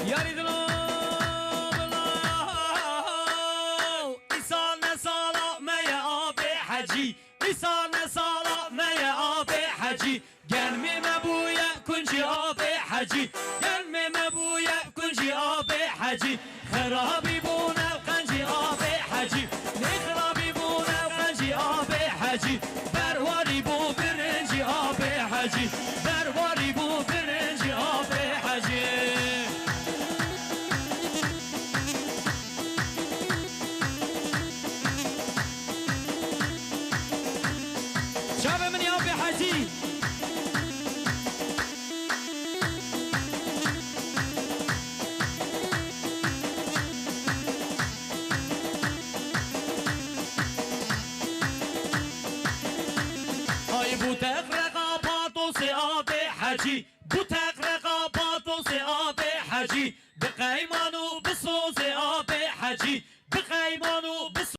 يريد إسانة صلاة ما يا أبي حجي إسانة صلاة ما يا أبي حجي قلبي مبويا كنجي أبي حجي قلبي مبويا كنجي أبي حجي خرابي بونا وقنجي أبي حجي نخرابي بونا وقنجي أبي حجي برواري بو برنجي أبي حجي برواري بو برنجي أبي حجي شاف من يا أبي حجي هاي بو تفرقا باطوسي أبي حجي بو تفرقا باطوسي أبي حجي بقيمانو بصوصي أبي حجي بقيمانو بصوصي